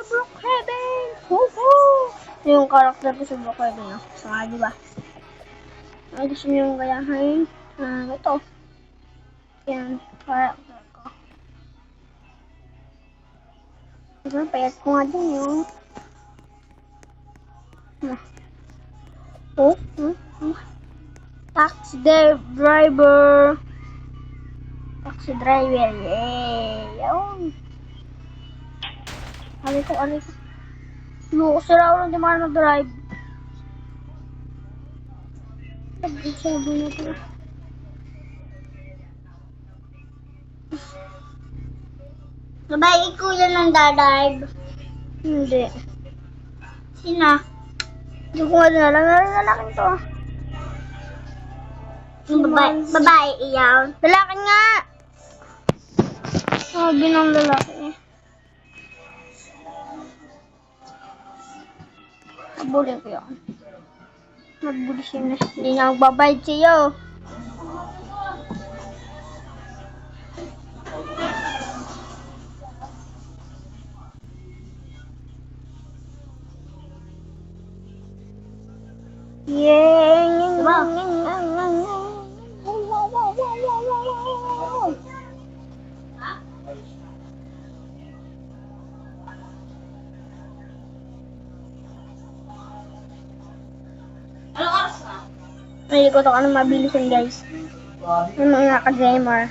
Brookhaven! Woohoo! Yung karakter ko sa Brookhaven, no? So, di ba? Ay, gusto nyo yung gayahin? Ito. Yan, karakter ko. Diba, payat ko nga din yung... Oh, taxi driver. Taxi driver, yay! Yun. Ano ko. Sira ako lang di mga nag-drive. Sabi na ito. Sabay, ikaw yan ang dadrive. Hindi. Sina? Hindi ko nga dinalang. Lalaki to. Babae iyan. Lalaki nga! Sabi ng lalaki. Nabulin ko yun. Nabulin siya na. Hindi na magbabayad sa'yo. Yay! Diba? Hindi ko ito ka nang mabilisan, guys. Yung mga ka-gamer.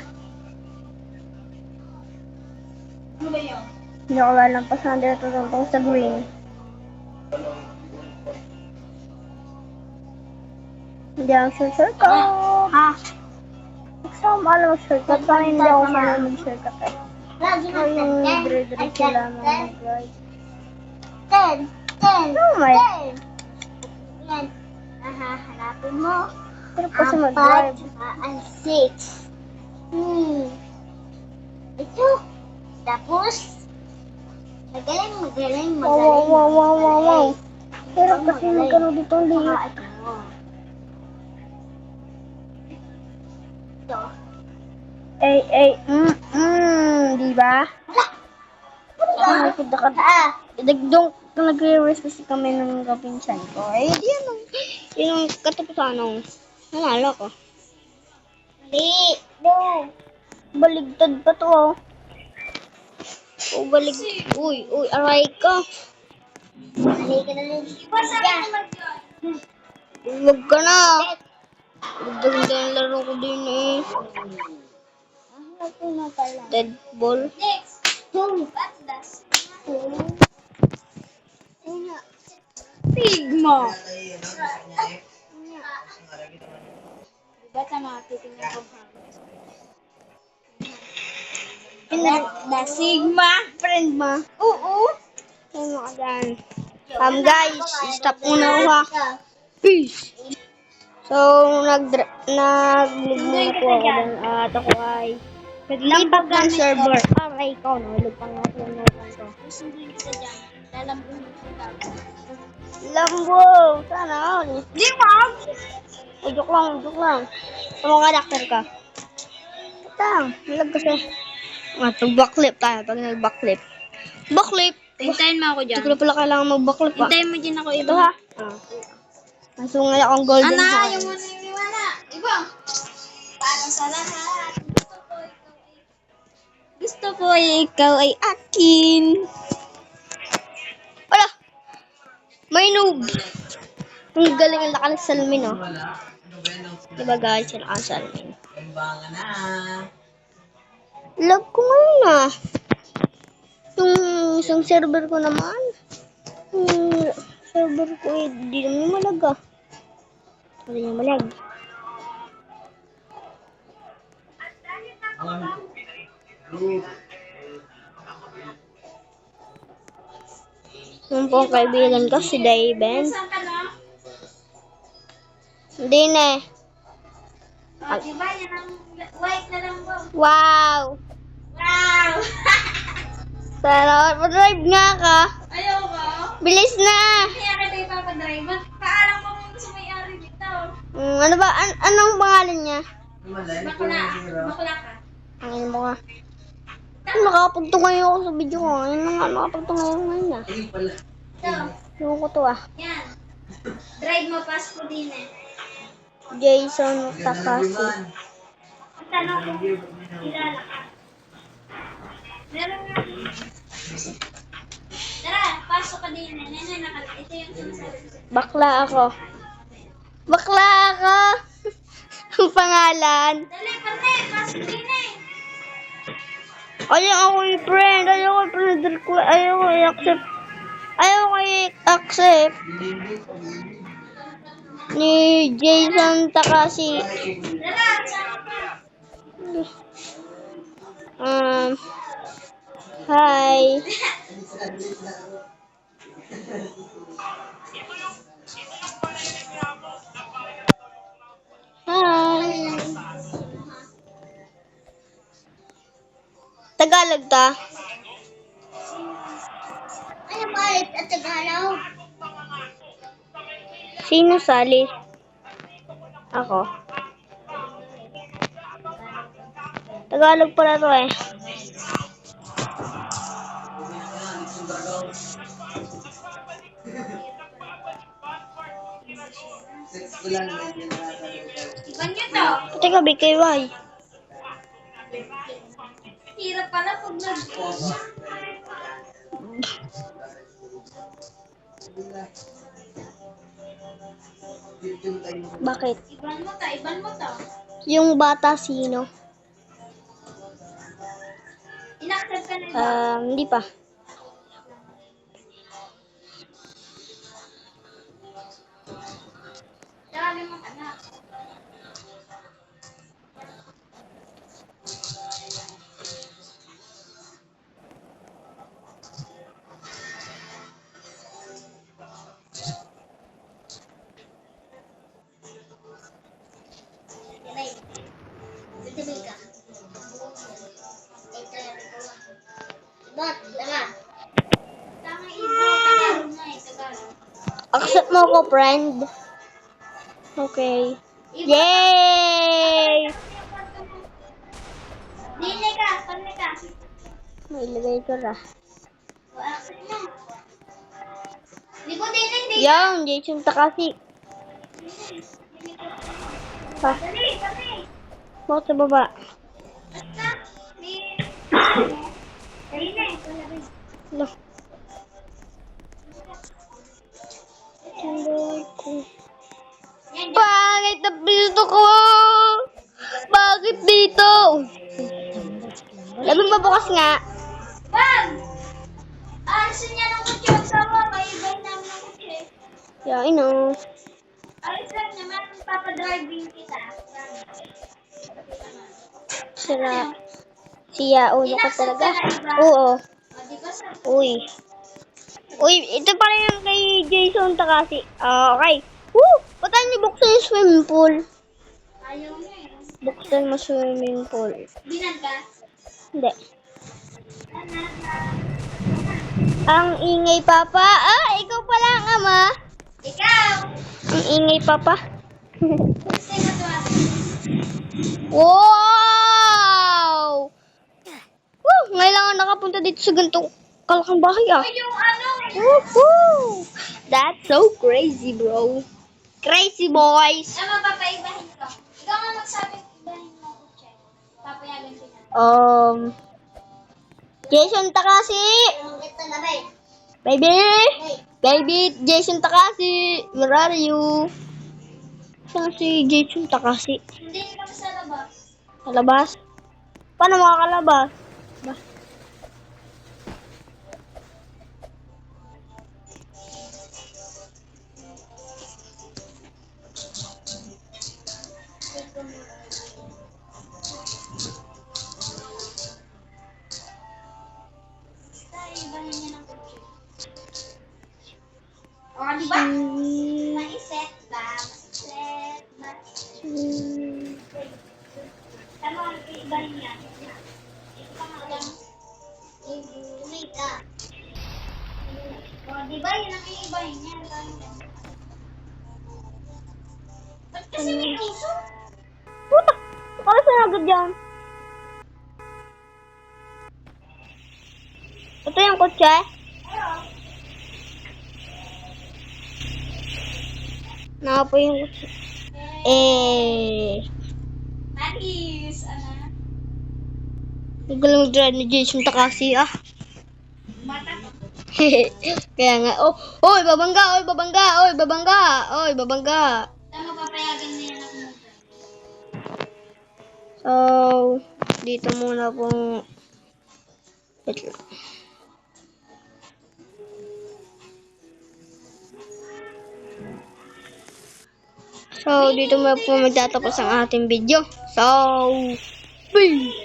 Ano ba yun? Hindi ako lalampasan dito tungkol sa green. Hindi ako shortcut. Ha? Magsama alam mo shortcut. Parang hindi ako sanay mag-shortcut eh. Yung dire-diretso lamang mag-ride. 10. Oh my. Yan. Hanapin mo. Pero kasi mag-drive. 6. Ito. Tapos, magaling. Wow. Pero kasi magkano dito ang liit. Diba? Dagdong nagre-race kasi kami ng kapinsan ko. Eh, yun ang katapusan ng nanalo ko. Baligtad pa to, oh. Uy, aray ka. Aray ka na rin. Huwag ka na. Huwag ka na laro ko din eh. Deadball. Next. What's that? Sigma. Ba't na titingnan ko The Sigma friend ma. Oo. Ano ka dyan? Guys, stop muna ako ha. Peace. So, nag-move po ako dun at ako ay naglipat ng server. Aray ko, nahulog pang ako ng to. Susunduin kita dyan. Lalambun kita. Lambo! Sana all. Di ba? Joke lang. Ano ka, doctor ka? Ito, nalag kasi. Backflip tayo pag nag-backflip. Backflip! Hintayin mo ako dyan. Hindi ko na pala kailangan mag-backflip pa. Hintayin mo dyan ako Ito ha? Kaso nga akong golden Ana, sa yung mga niniwala. Iba. Para sa lahat. Gusto ko ikaw ay akin. Wala! May noob! Ang galing ang nakasalmin, oh. Diba guys, yung nakasalmin. Love ko ngayon, ah. Yung isang server ko naman. Yung server ko, di naman malag, ah. Hindi niya malag. Yung pong kaibigan ko, si Dayben. Saan ka na? Hindi na eh. Diba yan ang white na lang po. Wow! Wow! Sarap. Drive nga ka. Ayaw ko. Bilis na! Kaya kita ipapadrive. Paalam mo muna sa may-ari dito. Ano ba? Anong pangalan niya? Bakla ka. Ang mo nga. Ito Nakapagtungay ako sa video ko. Ayun na nga, nakapagtungay ako ngayon na. Ito. Ewan ko to ah. Yan. Drive mo pass ko din eh. Jason Takasi. Ang tanong kung kilala ka. Meron nga. Tara, pasok ka din eh. Ito yung sinasabi ko. Bakla ako. Bakla ako! Ang pangalan. Dali, pare, pasok din eh. Ayaw ako i-friend. Ayaw ko i-friend. Ayaw ko i-accept. Ayaw ko i-accept. Ni Jason Takasi. Tara, sama ka. Hi. Hi. Tagalog ta? Ano ba at Tagalog? Sino sali? Ako. Tagalog pala to eh. Iban nyo to. Teka, BKY. Hirap pala pag nag... Bakit? Iban mo to. Yung bata sino? Inaccept ka na ba? Hindi pa. Dali mo ka na. Tama ibo, Tagalog na eh, Tagalog. Accept mo ko, friend. Okay. Yay! Dili ka, panli ka. May ilagay ko ra. O, accept mo. Di ko dili, di. Yung, Jason Takasi. Pa, Dali, dali. bakit sa baba? Basta, di. Dali na eh, dali. Ano? Tuloy ko. Yan, yan. Pangit na pisto ko! Bakit dito? Labing mabukas nga. Wag! Alisin niya ng kutsi ang sawa, kaibay namin ng kutsi. Yeah, I know. Alisin niya, meron papadriving kita. Sira. Siya, ulo ka talaga. O, Oo. di ba sa... Uy. Uy, ito pala yung kay Jason Takasi. Okay. Woo! Ba't niyo buksan yung swimming pool? Ayaw niya eh. Buksan mo swimming pool. Binan ka? Hindi. Ang ingay papa. Ah, ikaw pala ang ama. Ikaw! Ang ingay papa. Sino to ate? Wow! Woo! Ngayon lang ako nakapunta dito sa ganitong kalakang bahay ah. O yung ano? Woohoo! That's so crazy, bro. Crazy boys. Ano, papaibahin ko. Ikaw nga magsabi, ibahin mo ang kutsi. Papayagan kita. Jason Takasi. Ito na, bay. Baby. Baby, Jason Takasi. Where are you? Saan si Jason Takasi? Hindi kami sa labas. Sa labas? Paano makakalabas? Ba? Ibahin niya ng kutsi. O, di ba? Maiset ba? Maiset ba? Ano ang ibahin niya? Ito pa nga lang. Ibuhay ka. O, di ba? Yun ang iibahin niya. Ba't kasi may puso? Puta! Para saan agad yan? Ito yung kotse. Nakapo yung kotse. Alis, ano? Magaling mag-drive ni Jason Takasi ah. Mata ko. Kaya nga, oh, oy, babangga, oy, babangga, oy, babangga, oy, babangga. Saan mo papayagan na yan ako mo? So, dito muna pong, wait lang. So, dito muna po magtatapos ang ating video. So, bye!